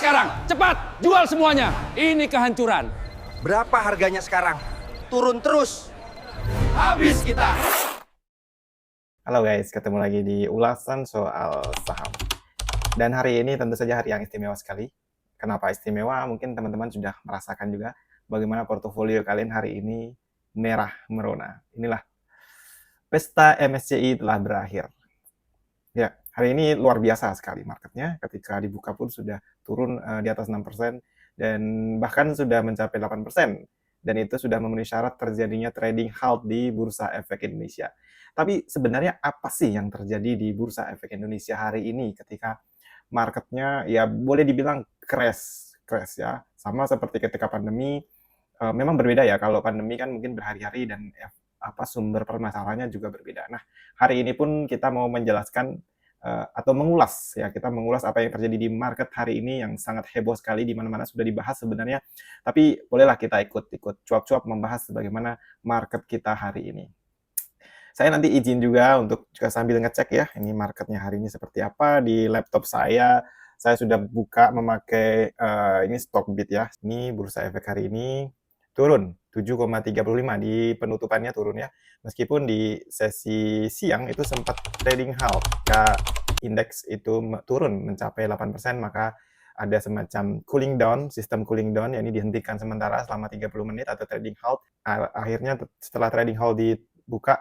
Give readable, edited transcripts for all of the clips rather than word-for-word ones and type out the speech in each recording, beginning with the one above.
sekarang. Cepat, jual semuanya. Ini kehancuran. Berapa harganya sekarang? Turun terus. Habis kita. Halo guys, ketemu lagi di ulasan soal saham. Dan hari ini tentu saja hari yang istimewa sekali. Kenapa istimewa? Mungkin teman-teman sudah merasakan juga bagaimana portofolio kalian hari ini merah merona. Inilah pesta MSCI telah berakhir. Ya, hari ini luar biasa sekali marketnya. Ketika dibuka pun sudah turun di atas 6% dan bahkan sudah mencapai 8%. Dan itu sudah memenuhi syarat terjadinya trading halt di Bursa Efek Indonesia. Tapi sebenarnya apa sih yang terjadi di Bursa Efek Indonesia hari ini ketika marketnya ya boleh dibilang crash ya. Sama seperti ketika pandemi, memang berbeda ya. Kalau pandemi kan mungkin berhari-hari dan sumber permasalahannya juga berbeda. Nah, hari ini pun kita mau menjelaskan atau mengulas ya, kita mengulas apa yang terjadi di market hari ini yang sangat heboh sekali, di mana-mana sudah dibahas sebenarnya, tapi bolehlah kita ikut cuap-cuap membahas bagaimana market kita hari ini. Saya nanti izin juga untuk juga sambil ngecek ya, ini marketnya hari ini seperti apa di laptop saya. Saya sudah buka memakai ini Stockbit ya. Ini Bursa Efek hari ini turun 7,35 di penutupannya turun ya. Meskipun di sesi siang itu sempat trading halt. Indeks itu turun mencapai 8%, maka ada semacam cooling down, sistem cooling down, yakni dihentikan sementara selama 30 menit atau trading halt. Akhirnya setelah trading halt dibuka,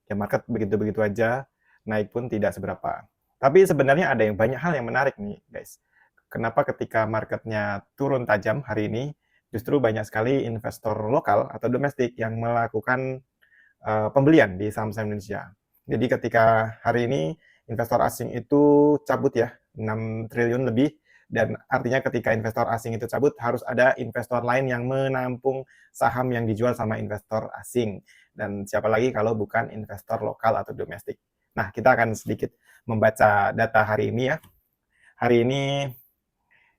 ya market begitu-begitu aja, naik pun tidak seberapa. Tapi sebenarnya ada banyak hal yang menarik nih guys. Kenapa ketika marketnya turun tajam hari ini, justru banyak sekali investor lokal atau domestik yang melakukan pembelian di saham-saham Indonesia. Jadi ketika hari ini investor asing itu cabut ya, 6 triliun lebih, dan artinya ketika investor asing itu cabut, harus ada investor lain yang menampung saham yang dijual sama investor asing. Dan siapa lagi kalau bukan investor lokal atau domestik. Nah, kita akan sedikit membaca data hari ini ya. Hari ini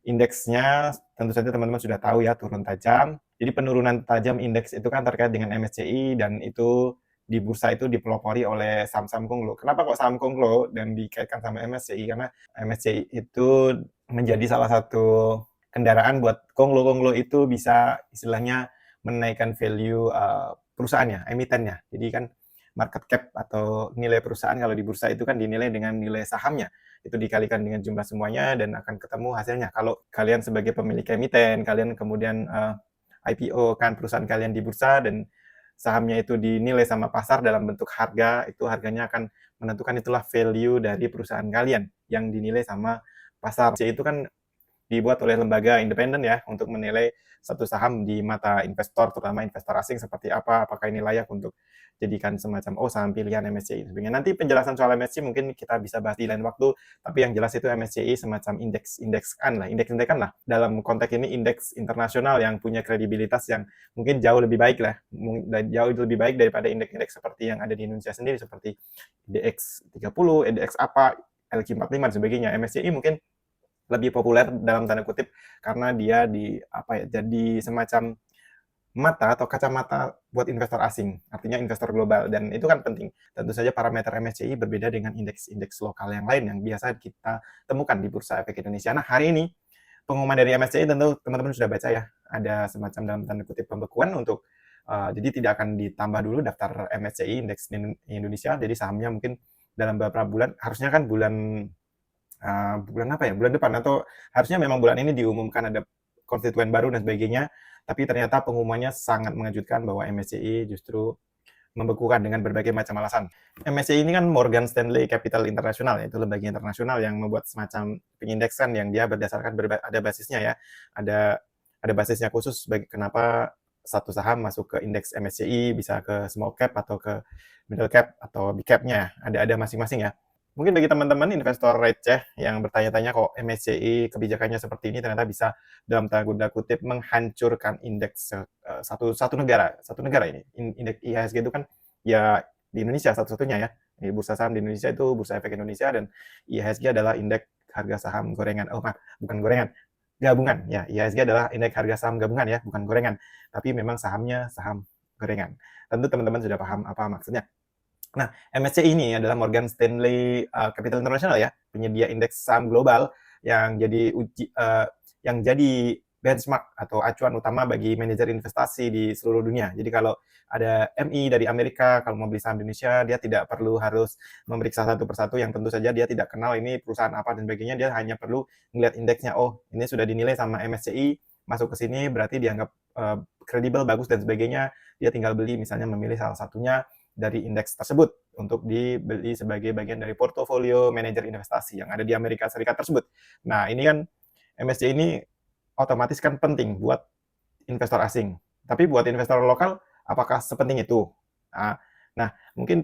indeksnya tentu saja teman-teman sudah tahu ya, turun tajam. Jadi penurunan tajam indeks itu kan terkait dengan MSCI, dan itu di bursa itu dipelopori oleh saham-saham konglo. Kenapa kok saham konglo dan dikaitkan sama MSCI? Karena MSCI itu menjadi salah satu kendaraan buat konglo-konglo itu bisa istilahnya menaikkan value perusahaannya, emitennya. Jadi kan market cap atau nilai perusahaan kalau di bursa itu kan dinilai dengan nilai sahamnya. Itu dikalikan dengan jumlah semuanya dan akan ketemu hasilnya. Kalau kalian sebagai pemilik emiten, kalian kemudian IPO kan perusahaan kalian di bursa dan sahamnya itu dinilai sama pasar dalam bentuk harga, itu harganya akan menentukan itulah value dari perusahaan kalian yang dinilai sama pasar. Itu kan dibuat oleh lembaga independen ya untuk menilai satu saham di mata investor, terutama investor asing seperti apa, apakah ini layak untuk jadikan semacam saham pilihan MSCI. Nanti penjelasan soal MSCI mungkin kita bisa bahas di lain waktu, tapi yang jelas itu MSCI semacam indeksan lah. Dalam konteks ini indeks internasional yang punya kredibilitas yang mungkin jauh lebih baik lah, jauh lebih baik daripada indeks-indeks seperti yang ada di Indonesia sendiri seperti IDX 30, IDX LQ45 dan sebagainya. MSCI mungkin lebih populer dalam tanda kutip karena dia jadi semacam mata atau kacamata buat investor asing, artinya investor global, dan itu kan penting. Tentu saja parameter MSCI berbeda dengan indeks-indeks lokal yang lain yang biasa kita temukan di Bursa Efek Indonesia. Nah, hari ini pengumuman dari MSCI tentu teman-teman sudah baca ya, ada semacam dalam tanda kutip pembekuan untuk jadi tidak akan ditambah dulu daftar MSCI indeks Indonesia, jadi sahamnya mungkin dalam beberapa bulan, harusnya kan bulan depan, atau harusnya memang bulan ini diumumkan ada konstituen baru dan sebagainya, tapi ternyata pengumumannya sangat mengejutkan bahwa MSCI justru membekukan dengan berbagai macam alasan. MSCI ini kan Morgan Stanley Capital International, yaitu lembaga internasional yang membuat semacam pengindeksan yang dia berdasarkan ada basisnya ya, ada basisnya khusus bagi kenapa satu saham masuk ke indeks MSCI, bisa ke small cap atau ke middle cap atau big cap-nya, ada masing-masing ya. Mungkin bagi teman-teman investor receh yang bertanya-tanya kok MSCI kebijakannya seperti ini ternyata bisa dalam tanda kutip menghancurkan indeks satu negara ini. Indeks IHSG itu kan ya di Indonesia satu-satunya ya. Di bursa saham di Indonesia itu Bursa Efek Indonesia, dan IHSG adalah indeks harga saham gorengan. Bukan gorengan. Gabungan ya. IHSG adalah indeks harga saham gabungan ya, bukan gorengan. Tapi memang sahamnya saham gorengan. Tentu teman-teman sudah paham apa maksudnya. Nah, MSCI ini adalah Morgan Stanley Capital International ya, penyedia indeks saham global yang yang jadi benchmark atau acuan utama bagi manajer investasi di seluruh dunia. Jadi kalau ada MI dari Amerika, kalau mau beli saham Indonesia, dia tidak perlu harus memeriksa satu persatu yang tentu saja dia tidak kenal ini perusahaan apa dan sebagainya, dia hanya perlu melihat indeksnya, oh ini sudah dinilai sama MSCI, masuk ke sini berarti dianggap kredibel, bagus dan sebagainya, dia tinggal beli, misalnya memilih salah satunya dari indeks tersebut untuk dibeli sebagai bagian dari portofolio manajer investasi yang ada di Amerika Serikat tersebut. Nah ini kan MSCI ini otomatis kan penting buat investor asing, tapi buat investor lokal apakah sepenting itu? Nah, mungkin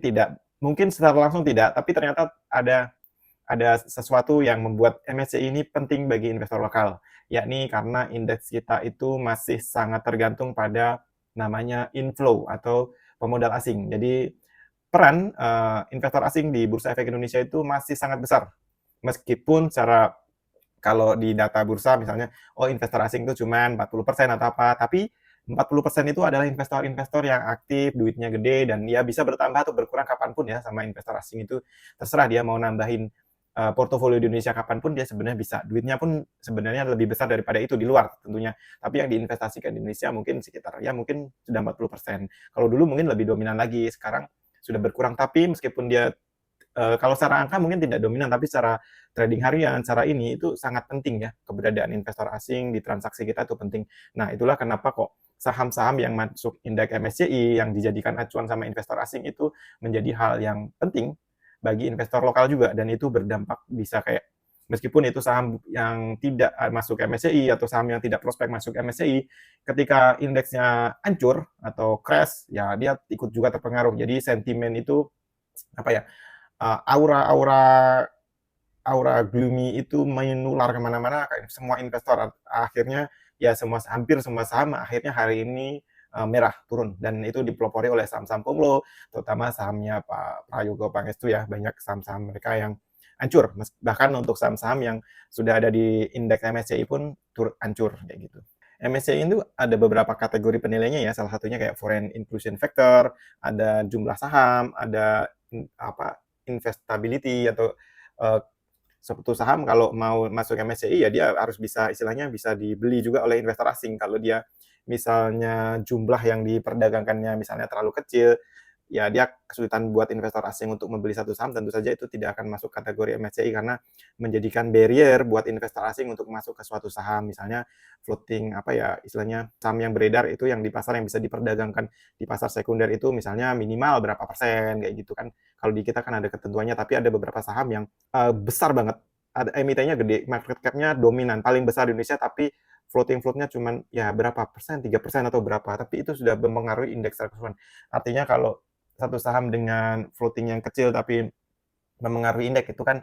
secara langsung tidak, tapi ternyata ada sesuatu yang membuat MSCI ini penting bagi investor lokal, yakni karena indeks kita itu masih sangat tergantung pada namanya inflow atau pemodal asing. Jadi peran investor asing di Bursa Efek Indonesia itu masih sangat besar. Meskipun kalau di data bursa misalnya, oh investor asing itu cuma 40% atau apa, tapi 40% itu adalah investor-investor yang aktif, duitnya gede, dan dia bisa bertambah atau berkurang kapanpun ya sama investor asing itu. Terserah dia mau nambahin portofolio di Indonesia kapanpun dia sebenarnya bisa. Duitnya pun sebenarnya lebih besar daripada itu di luar tentunya. Tapi yang diinvestasikan di Indonesia mungkin sekitar ya mungkin sudah 40%. Kalau dulu mungkin lebih dominan lagi, sekarang sudah berkurang. Tapi meskipun dia kalau secara angka mungkin tidak dominan, tapi secara trading harian, secara ini itu sangat penting ya, keberadaan investor asing di transaksi kita itu penting. Nah, itulah kenapa kok saham-saham yang masuk indeks MSCI yang dijadikan acuan sama investor asing itu menjadi hal yang penting bagi investor lokal juga, dan itu berdampak bisa kayak meskipun itu saham yang tidak masuk MSCI atau saham yang tidak prospek masuk MSCI, ketika indeksnya hancur atau crash, ya dia ikut juga terpengaruh. Jadi sentimen itu apa ya? Aura gloomy itu menular kemana-mana, semua investor akhirnya ya hampir semua saham akhirnya hari ini merah turun, dan itu dipelopori oleh saham-saham Komlo, terutama sahamnya Pak Prayogo Pangestu ya, banyak saham-saham mereka yang hancur, bahkan untuk saham-saham yang sudah ada di indeks MSCI pun turut hancur kayak gitu. MSCI itu ada beberapa kategori penilainya ya, salah satunya kayak foreign inclusion factor, ada jumlah saham, ada investability atau suatu saham kalau mau masuk MSCI ya dia harus bisa istilahnya bisa dibeli juga oleh investor asing. Kalau dia misalnya jumlah yang diperdagangkannya misalnya terlalu kecil, ya dia kesulitan buat investor asing untuk membeli satu saham, tentu saja itu tidak akan masuk kategori MSCI karena menjadikan barrier buat investor asing untuk masuk ke suatu saham. Misalnya floating istilahnya saham yang beredar itu yang di pasar yang bisa diperdagangkan di pasar sekunder itu misalnya minimal berapa persen kayak gitu kan. Kalau di kita kan ada ketentuannya, tapi ada beberapa saham yang besar banget. Ada emitennya gede, market cap-nya dominan, paling besar di Indonesia, tapi floating float-nya cuma ya berapa persen, 3% atau berapa, tapi itu sudah mempengaruhi indeks keseluruhan. Artinya kalau satu saham dengan floating yang kecil tapi mempengaruhi indeks itu kan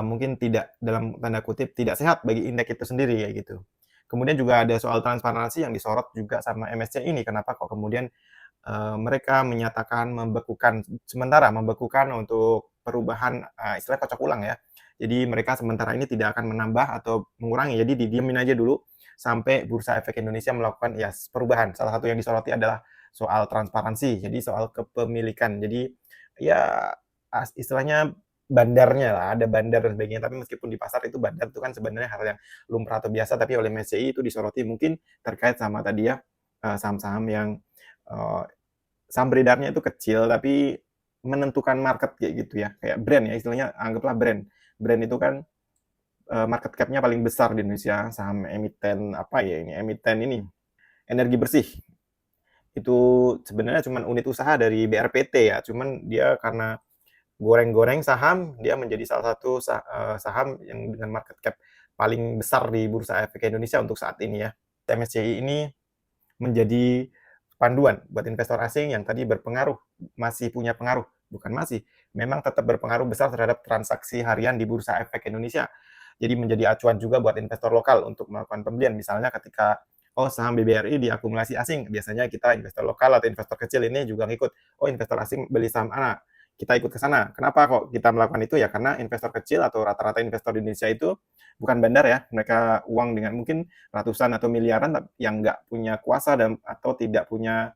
mungkin tidak, dalam tanda kutip, tidak sehat bagi indeks itu sendiri kayak gitu. Kemudian juga ada soal transparansi yang disorot juga sama MSCI ini. Kenapa kok kemudian mereka menyatakan sementara membekukan untuk perubahan istilah kocok ulang ya. Jadi mereka sementara ini tidak akan menambah atau mengurangi. Jadi didiemin aja dulu sampai Bursa Efek Indonesia melakukan perubahan. Salah satu yang disoroti adalah soal transparansi. Jadi soal kepemilikan. Jadi ya istilahnya bandarnya lah, ada bandar dan sebagainya. Tapi meskipun di pasar itu bandar itu kan sebenarnya hal yang lumrah atau biasa, tapi oleh MSCI itu disoroti mungkin terkait sama tadi ya saham-saham yang saham beredarnya itu kecil tapi menentukan market kayak gitu ya, kayak brand ya, istilahnya anggaplah brand itu kan market cap-nya paling besar di Indonesia. Saham emiten emiten ini energi bersih itu sebenarnya cuma unit usaha dari BRPT ya, cuman dia karena goreng-goreng saham, dia menjadi salah satu saham yang dengan market cap paling besar di Bursa Efek Indonesia untuk saat ini ya. MSCI ini menjadi panduan buat investor asing yang tadi masih punya pengaruh, memang tetap berpengaruh besar terhadap transaksi harian di Bursa Efek Indonesia. Jadi menjadi acuan juga buat investor lokal untuk melakukan pembelian. Misalnya ketika saham BBRI diakumulasi asing, biasanya kita investor lokal atau investor kecil ini juga ngikut. Investor asing beli saham A, kita ikut ke sana. Kenapa kok kita melakukan itu? Ya karena investor kecil atau rata-rata investor di Indonesia itu bukan bandar ya. Mereka uang dengan mungkin ratusan atau miliaran yang nggak punya kuasa atau tidak punya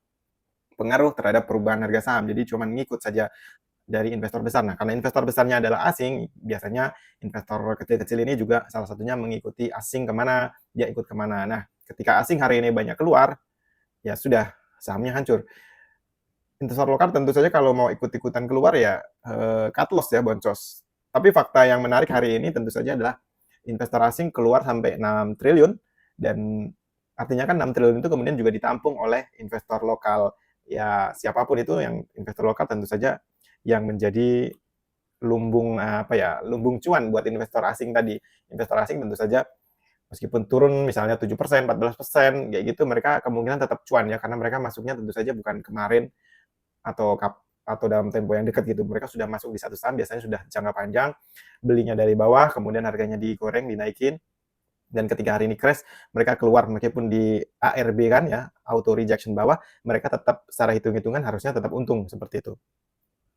pengaruh terhadap perubahan harga saham. Jadi cuma ngikut saja dari investor besar. Nah, karena investor besarnya adalah asing, biasanya investor kecil-kecil ini juga salah satunya mengikuti asing kemana, dia ikut kemana. Nah, ketika asing hari ini banyak keluar, ya sudah, sahamnya hancur. Investor lokal tentu saja kalau mau ikut-ikutan keluar ya cut loss ya, boncos. Tapi fakta yang menarik hari ini tentu saja adalah investor asing keluar sampai 6 triliun dan artinya kan 6 triliun itu kemudian juga ditampung oleh investor lokal. Ya siapapun itu yang investor lokal tentu saja yang menjadi lumbung lumbung cuan buat investor asing tadi. Investor asing tentu saja meskipun turun misalnya 7%, 14%, kayak gitu mereka kemungkinan tetap cuan ya karena mereka masuknya tentu saja bukan kemarin atau dalam tempo yang dekat gitu. Mereka sudah masuk di satu saham biasanya sudah jangka panjang, belinya dari bawah, kemudian harganya digoreng, dinaikin, dan ketika hari ini crash, mereka keluar meskipun di ARB kan ya, auto rejection bawah, mereka tetap secara hitung-hitungan harusnya tetap untung seperti itu.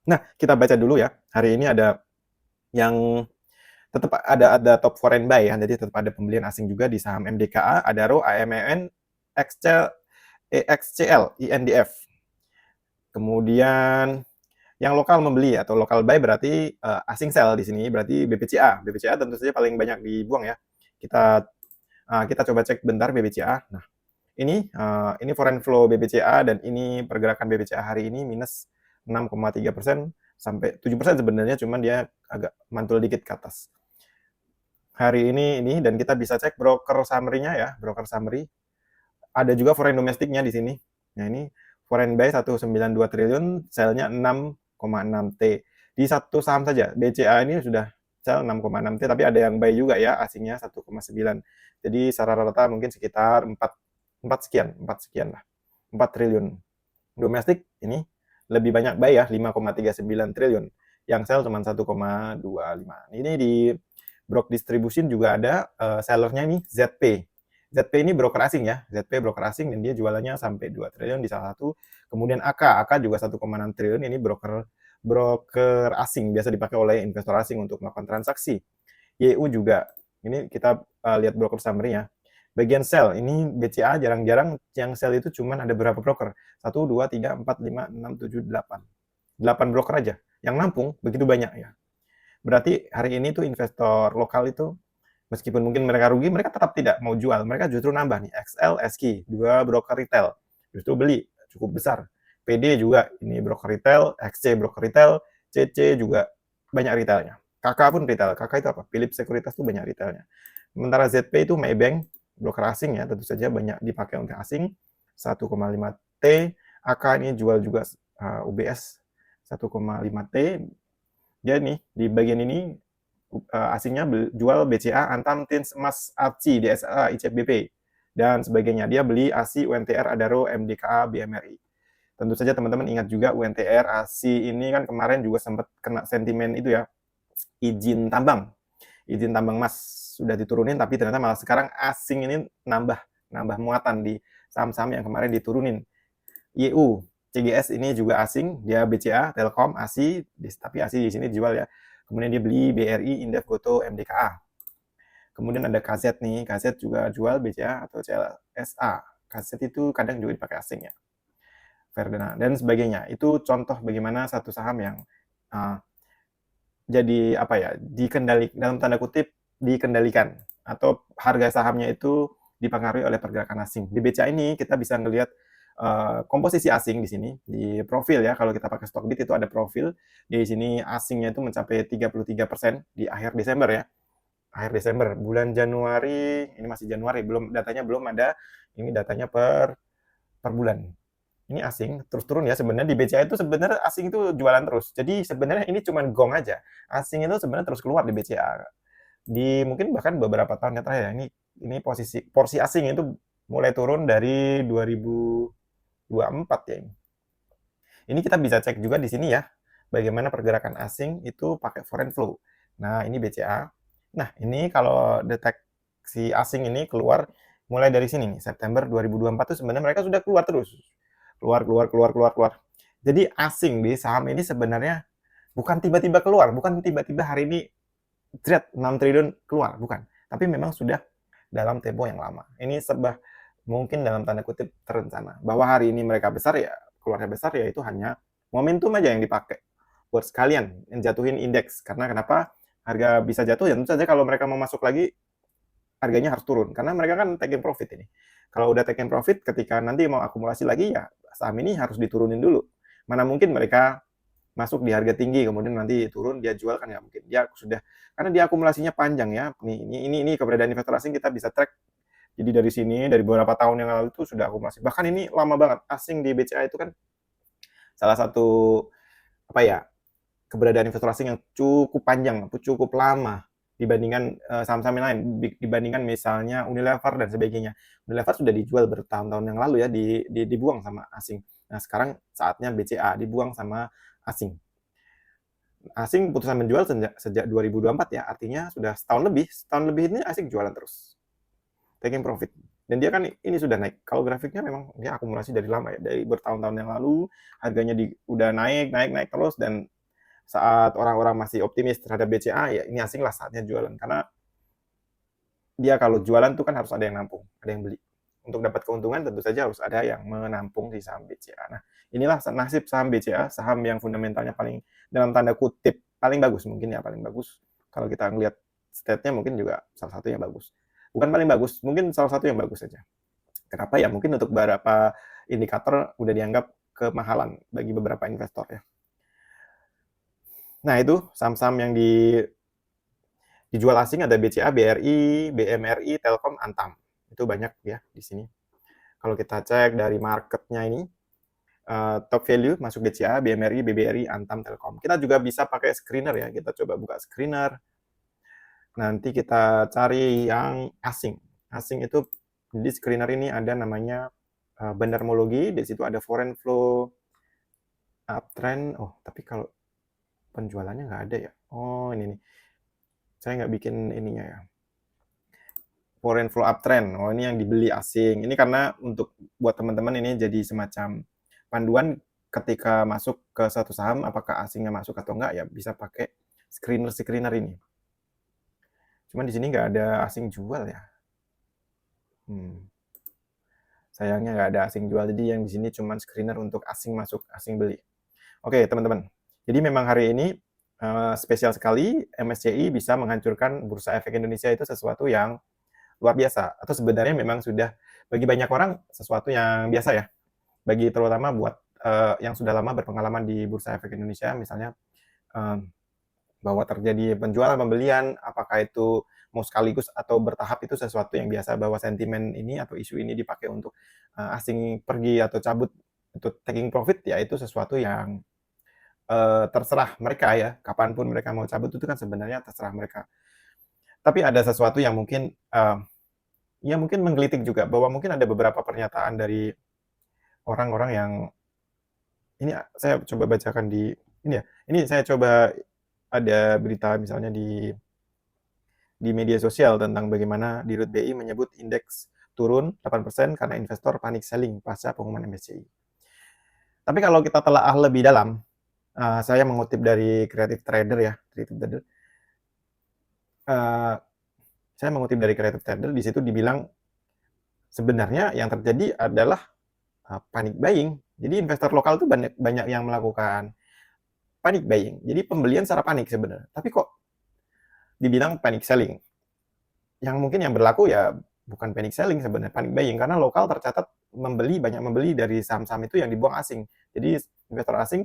Nah, kita baca dulu ya. Hari ini ada yang tetap ada top foreign buy ya, jadi tetap ada pembelian asing juga di saham MDKA, Adaro, AMN, XCL, INDF. Kemudian yang lokal membeli atau lokal buy berarti asing sell di sini berarti BBCA. BBCA tentu saja paling banyak dibuang ya. Kita coba cek bentar BBCA. Nah, ini foreign flow BBCA dan ini pergerakan BBCA hari ini minus 6,3% sampai 7% sebenarnya, cuman dia agak mantul dikit ke atas. Hari ini dan kita bisa cek broker summary-nya ya, broker summary. Ada juga foreign domestiknya di sini. Nah, ini foreign buy 192 triliun, sell-nya 6,6 T. Di satu saham saja, BCA ini sudah sell 6,6 T, tapi ada yang buy juga ya, asingnya 1,9. Jadi secara rata mungkin sekitar 4 sekian lah. 4 triliun. Domestik ini lebih banyak buy ya, 5,39 triliun. Yang sell cuma 1,25. Ini di Brok Distribution juga ada sellernya ini ZP. ZP ini broker asing ya, ZP broker asing dan dia jualannya sampai 2 triliun di salah satu. Kemudian AK juga 1,6 triliun, ini broker asing, biasa dipakai oleh investor asing untuk melakukan transaksi. YU juga, ini kita lihat broker summary-nya. Bagian sell, ini BCA jarang-jarang yang sell itu cuman ada berapa broker? 1, 2, 3, 4, 5, 6, 7, 8. 8 broker aja, yang nampung begitu banyak ya. Berarti hari ini tuh investor lokal itu meskipun mungkin mereka rugi, mereka tetap tidak mau jual. Mereka justru nambah nih. XL, SQ, 2 broker retail. Justru beli cukup besar. PD juga, ini broker retail. XC broker retail. CC juga banyak retailnya. KK pun retail. KK itu apa? Philips Sekuritas itu banyak retailnya. Sementara ZP itu Maybank, broker asing ya. Tentu saja banyak dipakai untuk asing. 1,5 T. AK ini jual juga UBS 1,5 T. Jadi nih, di bagian ini asingnya jual BCA, Antam, Tins, Emas, ACI, DSA, ICBP, dan sebagainya. Dia beli ASI, UNTR, Adaro, MDKA, BMRI. Tentu saja teman-teman ingat juga UNTR, ASI ini kan kemarin juga sempat kena sentimen itu ya, izin tambang emas sudah diturunin, tapi ternyata malah sekarang asing ini nambah muatan di saham-saham yang kemarin diturunin. YU, CGS ini juga asing, dia BCA, Telkom, ASI, tapi ASI di sini dijual ya. Kemudian dia beli BRI, Indef, Goto, MDKA. Kemudian ada KZ nih, KZ juga jual BCA atau CLSA. KZ itu kadang juga dipakai asing ya. Verdana dan sebagainya. Itu contoh bagaimana satu saham yang jadi dalam tanda kutip dikendalikan atau harga sahamnya itu dipengaruhi oleh pergerakan asing. Di BCA ini kita bisa ngelihat komposisi asing di sini di profil ya. Kalau kita pakai Stockbit itu ada profil. Di sini asingnya itu mencapai 33% di akhir Desember ya. Akhir Desember, bulan Januari, ini masih Januari, datanya belum ada. Ini datanya per bulan. Ini asing terus turun ya. Sebenarnya di BCA itu sebenarnya asing itu jualan terus. Jadi sebenarnya ini cuma gong aja. Asing itu sebenarnya terus keluar di BCA. Di mungkin bahkan beberapa tahun yang terakhir ya. Ini porsi asing itu mulai turun dari 2024 ya ini. Ini kita bisa cek juga di sini ya, bagaimana pergerakan asing itu pakai foreign flow. Nah, ini BCA. Nah, ini kalau deteksi asing ini keluar mulai dari sini nih, September 2024 itu sebenarnya mereka sudah keluar terus. Keluar. Jadi asing di saham ini sebenarnya bukan tiba-tiba keluar, bukan tiba-tiba hari ini 6 triliun keluar, bukan. Tapi memang sudah dalam tempo yang lama. Ini mungkin dalam tanda kutip terencana. Bahwa hari ini mereka besar ya, keluarnya besar ya itu hanya momentum aja yang dipakai. buat sekalian jatuhin indeks. Karena kenapa? Harga bisa jatuh ya tentu saja kalau mereka mau masuk lagi harganya harus turun karena mereka kan taking profit ini. Kalau udah taking profit ketika nanti mau akumulasi lagi ya saham ini harus diturunin dulu. Mana mungkin mereka masuk di harga tinggi kemudian nanti turun dia jual kan nggak mungkin. Dia sudah karena dia akumulasinya panjang ya. Ini keberadaan investor asing kita bisa track. Jadi dari sini dari beberapa tahun yang lalu itu sudah akumulasi. Bahkan ini lama banget. Asing di BCA itu kan salah satu apa ya? Keberadaan investor asing yang cukup panjang, cukup lama dibandingkan saham-saham yang lain, dibandingkan misalnya Unilever dan sebagainya. Unilever sudah dijual bertahun-tahun yang lalu ya, dibuang sama asing. Nah sekarang saatnya BCA dibuang sama asing. Asing putusan menjual sejak 2024 ya, artinya sudah setahun lebih ini asing jualan terus, taking profit. Dan dia kan ini sudah naik. Kalau grafiknya memang dia akumulasi dari lama ya, dari bertahun-tahun yang lalu harganya udah naik terus dan saat orang-orang masih optimis terhadap BCA, ya ini asing lah saatnya jualan. Karena dia kalau jualan tuh kan harus ada yang nampung, ada yang beli. Untuk dapat keuntungan tentu saja harus ada yang menampung di saham BCA. Nah, inilah nasib saham BCA, saham yang fundamentalnya paling, dalam tanda kutip, paling bagus mungkin ya, paling bagus. Kalau kita ngelihat state-nya mungkin juga salah satu yang bagus. Bukan paling bagus, mungkin salah satu yang bagus saja. Kenapa ya? Mungkin untuk beberapa indikator udah dianggap kemahalan bagi beberapa investor ya. Nah, itu saham-saham yang dijual asing ada BCA, BRI, BMRI, Telkom, Antam. Itu banyak ya di sini. Kalau kita cek dari marketnya ini, top value masuk BCA, BMRI, BBRI, Antam, Telkom. Kita juga bisa pakai screener ya. Kita coba buka screener. Nanti kita cari yang asing. Asing itu di screener ini ada namanya Bandarmologi. Di situ ada foreign flow, uptrend. Oh, tapi kalau penjualannya nggak ada ya. Oh, ini nih. Saya nggak bikin ininya ya. Foreign flow uptrend. Oh, ini yang dibeli asing. Ini karena untuk buat teman-teman ini jadi semacam panduan ketika masuk ke satu saham, apakah asingnya masuk atau enggak ya bisa pakai screener ini. Cuman di sini nggak ada asing jual ya. Sayangnya nggak ada asing jual. Jadi yang di sini cuma screener untuk asing masuk, asing beli. Oke, teman-teman. Jadi memang hari ini spesial sekali, MSCI bisa menghancurkan Bursa Efek Indonesia itu sesuatu yang luar biasa. Atau sebenarnya memang sudah bagi banyak orang sesuatu yang biasa ya. Bagi terutama buat yang sudah lama berpengalaman di Bursa Efek Indonesia, misalnya bahwa terjadi penjualan, pembelian, apakah itu mau sekaligus atau bertahap itu sesuatu yang biasa, bahwa sentimen ini atau isu ini dipakai untuk asing pergi atau cabut untuk taking profit, ya itu sesuatu yang terserah mereka ya, kapanpun mereka mau cabut itu kan sebenarnya terserah mereka. Tapi ada sesuatu yang mungkin ya mungkin menggelitik juga, bahwa mungkin ada beberapa pernyataan dari orang-orang yang ini saya coba bacakan di ini ya. Ini saya coba ada berita misalnya di media sosial tentang bagaimana Dirut BI menyebut indeks turun 8% karena investor panik selling pasca pengumuman MSCI. Tapi kalau kita telaah lebih dalam, saya mengutip dari Creative Trader ya, saya mengutip dari Creative Trader, di situ dibilang sebenarnya yang terjadi adalah panic buying. Jadi investor lokal itu banyak yang melakukan panic buying. Jadi pembelian secara panik sebenarnya. Tapi kok dibilang panic selling? Yang mungkin yang berlaku ya bukan panic selling sebenarnya, panic buying. Karena lokal tercatat banyak membeli dari saham-saham itu yang dibuang asing. Jadi investor asing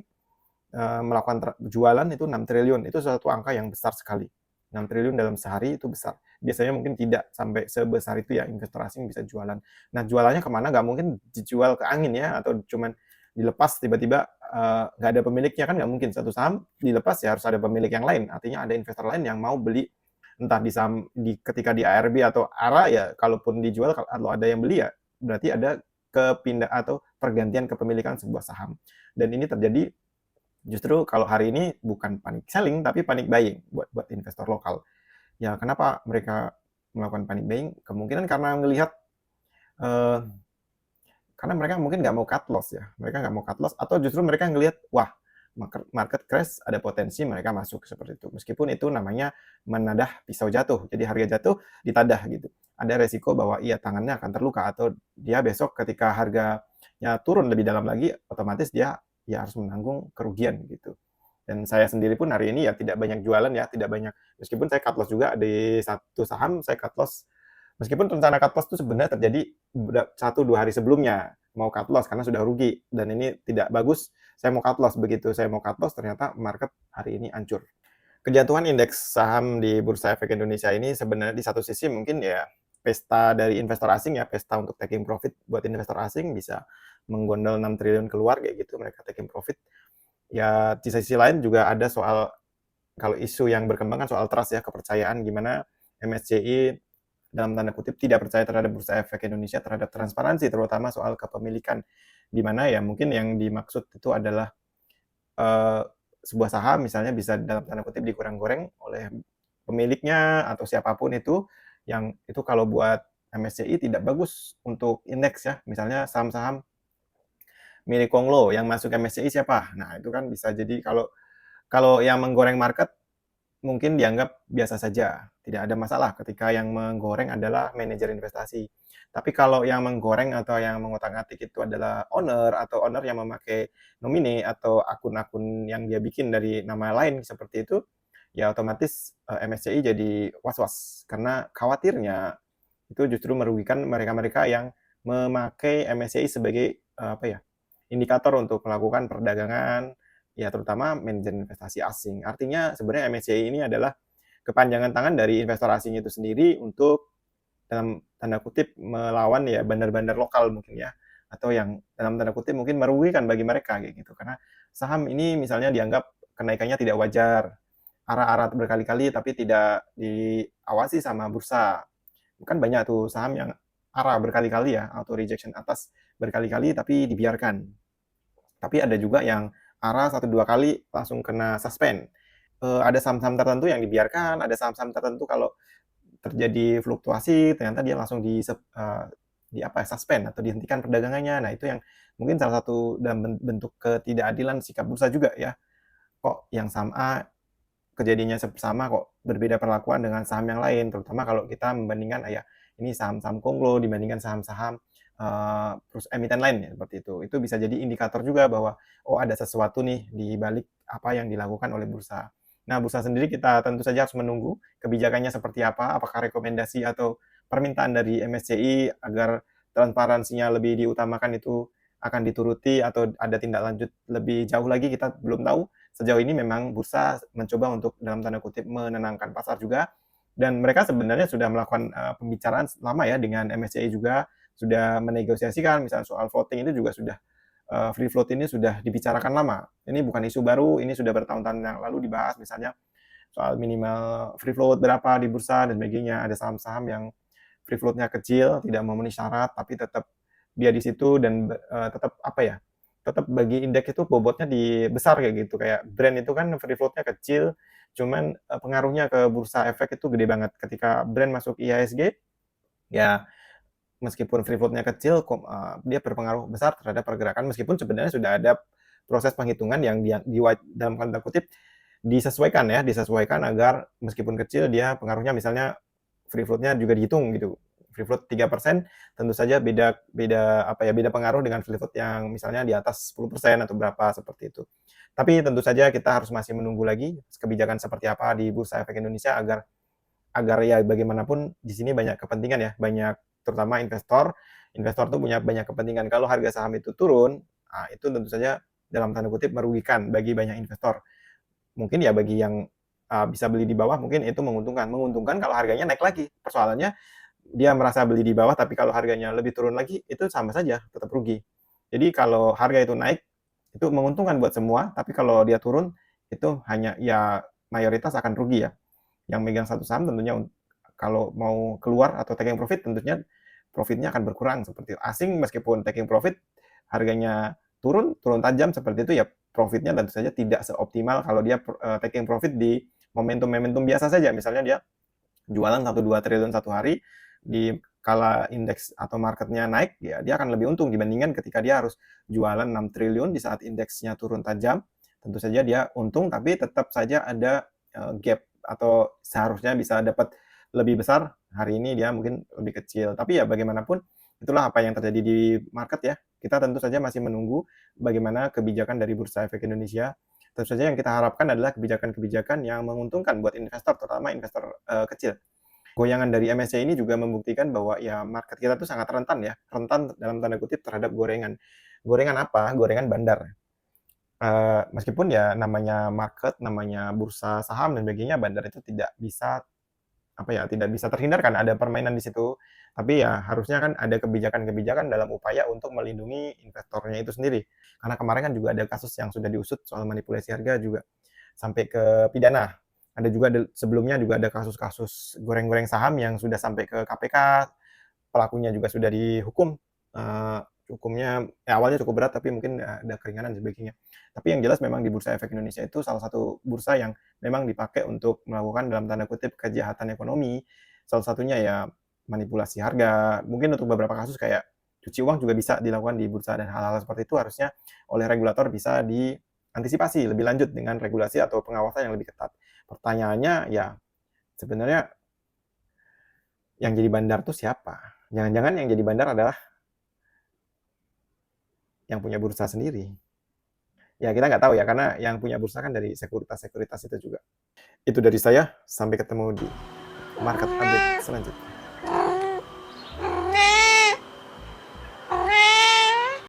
melakukan jualan itu 6 triliun. Itu suatu angka yang besar sekali. 6 triliun dalam sehari itu besar. Biasanya mungkin tidak sampai sebesar itu ya investor asing bisa jualan. Nah jualannya kemana? Nggak mungkin dijual ke angin ya, atau cuman dilepas tiba-tiba nggak ada pemiliknya, kan nggak mungkin. Satu saham dilepas ya harus ada pemilik yang lain. Artinya ada investor lain yang mau beli, entah di saham ketika di ARB atau ARA ya, kalaupun dijual kalau ada yang beli ya berarti ada kepindah atau pergantian kepemilikan sebuah saham. Dan ini terjadi justru kalau hari ini bukan panic selling tapi panic buying buat investor lokal. Ya kenapa mereka melakukan panic buying? Kemungkinan karena melihat karena mereka mungkin nggak mau cut loss ya. Mereka nggak mau cut loss, atau justru mereka ngelihat wah market crash, ada potensi mereka masuk seperti itu. Meskipun itu namanya menadah pisau jatuh. Jadi harga jatuh ditadah gitu. Ada resiko bahwa ia tangannya akan terluka, atau dia besok ketika harganya turun lebih dalam lagi, otomatis dia ya harus menanggung kerugian gitu. Dan saya sendiri pun hari ini ya tidak banyak jualan ya, tidak banyak. Meskipun saya cut loss juga di satu saham, saya cut loss. Meskipun rencana cut loss itu sebenarnya terjadi 1-2 hari sebelumnya mau cut loss karena sudah rugi dan ini tidak bagus. Saya mau cut loss, begitu saya mau cut loss ternyata market hari ini hancur. Kejatuhan indeks saham di Bursa Efek Indonesia ini sebenarnya di satu sisi mungkin ya pesta dari investor asing ya, pesta untuk taking profit buat investor asing, bisa menggondol 6 triliun keluar kayak gitu, mereka taking profit. Ya di sisi lain juga ada soal, kalau isu yang berkembang kan soal trust ya, kepercayaan, gimana MSCI dalam tanda kutip tidak percaya terhadap Bursa Efek Indonesia, terhadap transparansi terutama soal kepemilikan, di mana ya mungkin yang dimaksud itu adalah sebuah saham misalnya bisa dalam tanda kutip digoreng-goreng oleh pemiliknya atau siapapun itu, yang itu kalau buat MSCI tidak bagus untuk indeks ya. Misalnya saham-saham milik Konglo yang masuk MSCI siapa? Nah, itu kan bisa jadi kalau kalau yang menggoreng market mungkin dianggap biasa saja, tidak ada masalah ketika yang menggoreng adalah manajer investasi. Tapi kalau yang menggoreng atau yang mengotak-atik itu adalah owner atau owner yang memakai nomine atau akun-akun yang dia bikin dari nama lain seperti itu, ya otomatis MSCI jadi was-was karena khawatirnya itu justru merugikan mereka-mereka yang memakai MSCI sebagai apa ya, indikator untuk melakukan perdagangan, ya terutama manajer investasi asing. Artinya sebenarnya MSCI ini adalah kepanjangan tangan dari investor asing itu sendiri untuk dalam tanda kutip melawan ya bandar-bandar lokal mungkin ya, atau yang dalam tanda kutip mungkin merugikan bagi mereka kayak gitu. Karena saham ini misalnya dianggap kenaikannya tidak wajar, arah-arah berkali-kali tapi tidak diawasi sama bursa. Kan banyak tuh saham yang arah berkali-kali ya, auto rejection atas berkali-kali tapi dibiarkan. Tapi ada juga yang arah 1-2 kali langsung kena suspend. Ada saham-saham tertentu yang dibiarkan, ada saham-saham tertentu kalau terjadi fluktuasi ternyata dia langsung di apa ya, suspend atau dihentikan perdagangannya. Nah, itu yang mungkin salah satu dalam bentuk ketidakadilan sikap bursa juga ya. Kok yang saham A kejadiannya sama kok berbeda perlakuan dengan saham yang lain, terutama kalau kita membandingkan ya ini saham-saham konglo dibandingkan saham-saham terus emiten lain ya, seperti itu. Itu bisa jadi indikator juga bahwa oh ada sesuatu nih di balik apa yang dilakukan oleh bursa. Nah, bursa sendiri kita tentu saja harus menunggu kebijakannya seperti apa, apakah rekomendasi atau permintaan dari MSCI agar transparansinya lebih diutamakan itu akan dituruti atau ada tindak lanjut lebih jauh lagi, kita belum tahu. Sejauh ini memang bursa mencoba untuk dalam tanda kutip menenangkan pasar juga, dan mereka sebenarnya sudah melakukan pembicaraan lama ya dengan MSCI juga, sudah menegosiasikan misalnya soal floating itu juga sudah free float ini sudah dibicarakan lama. Ini bukan isu baru, ini sudah bertahun-tahun yang lalu dibahas, misalnya soal minimal free float berapa di bursa dan sebagainya. Ada saham-saham yang free float-nya kecil, tidak memenuhi syarat, tapi tetap dia di situ dan tetap apa ya, tetap bagi indeks itu bobotnya di besar kayak gitu. Kayak brand itu kan free float-nya kecil, cuman pengaruhnya ke bursa efek itu gede banget. Ketika brand masuk IHSG, ya meskipun free float-nya kecil, dia berpengaruh besar terhadap pergerakan, meskipun sebenarnya sudah ada proses penghitungan yang dalam tanda kutip disesuaikan ya, disesuaikan agar meskipun kecil dia pengaruhnya, misalnya free float-nya juga dihitung gitu. Free float 3%, tentu saja beda apa ya, beda pengaruh dengan free float yang misalnya di atas 10% atau berapa seperti itu. Tapi tentu saja kita harus masih menunggu lagi kebijakan seperti apa di Bursa Efek Indonesia agar ya bagaimanapun di sini banyak kepentingan ya, banyak terutama investor tuh punya banyak kepentingan. Kalau harga saham itu turun, itu tentu saja dalam tanda kutip merugikan bagi banyak investor. Mungkin ya bagi yang bisa beli di bawah mungkin itu menguntungkan. Menguntungkan kalau harganya naik lagi. Persoalannya dia merasa beli di bawah tapi kalau harganya lebih turun lagi itu sama saja tetap rugi. Jadi kalau harga itu naik itu menguntungkan buat semua, tapi kalau dia turun itu hanya ya mayoritas akan rugi ya. Yang megang satu saham tentunya kalau mau keluar atau taking profit tentunya profitnya akan berkurang seperti itu. Asing meskipun taking profit harganya turun tajam seperti itu ya profitnya tentu saja tidak seoptimal kalau dia taking profit di momentum-momentum biasa saja. Misalnya dia jualan 1-2 triliun satu hari di kala indeks atau marketnya naik, ya dia akan lebih untung dibandingkan ketika dia harus jualan 6 triliun di saat indeksnya turun tajam. Tentu saja dia untung tapi tetap saja ada gap atau seharusnya bisa dapat lebih besar, hari ini dia mungkin lebih kecil. Tapi ya bagaimanapun itulah apa yang terjadi di market ya. Kita tentu saja masih menunggu bagaimana kebijakan dari Bursa Efek Indonesia Tentu saja yang kita harapkan adalah kebijakan-kebijakan yang menguntungkan buat investor, terutama investor kecil. Goyangan dari MSCI ini juga membuktikan bahwa ya market kita tuh sangat rentan ya, rentan dalam tanda kutip terhadap gorengan. Gorengan apa? Gorengan bandar. Meskipun ya namanya market, namanya bursa saham dan sebagainya, bandar itu tidak bisa tidak bisa terhindarkan ada permainan di situ. Tapi ya harusnya kan ada kebijakan-kebijakan dalam upaya untuk melindungi investornya itu sendiri. Karena kemarin kan juga ada kasus yang sudah diusut soal manipulasi harga juga sampai ke pidana. Ada juga sebelumnya juga ada kasus-kasus goreng-goreng saham yang sudah sampai ke KPK, pelakunya juga sudah dihukum, hukumnya ya awalnya cukup berat tapi mungkin ada keringanan dan sebagainya. Tapi yang jelas memang di Bursa Efek Indonesia itu salah satu bursa yang memang dipakai untuk melakukan dalam tanda kutip kejahatan ekonomi. Salah satunya ya manipulasi harga. Mungkin untuk beberapa kasus kayak cuci uang juga bisa dilakukan di bursa dan hal-hal seperti itu harusnya oleh regulator bisa diantisipasi lebih lanjut dengan regulasi atau pengawasan yang lebih ketat. Pertanyaannya ya sebenarnya yang jadi bandar tuh siapa? Jangan-jangan yang jadi bandar adalah yang punya bursa sendiri. Ya kita nggak tahu ya, karena yang punya bursa kan dari sekuritas-sekuritas itu juga. Itu dari saya, sampai ketemu di market update selanjutnya.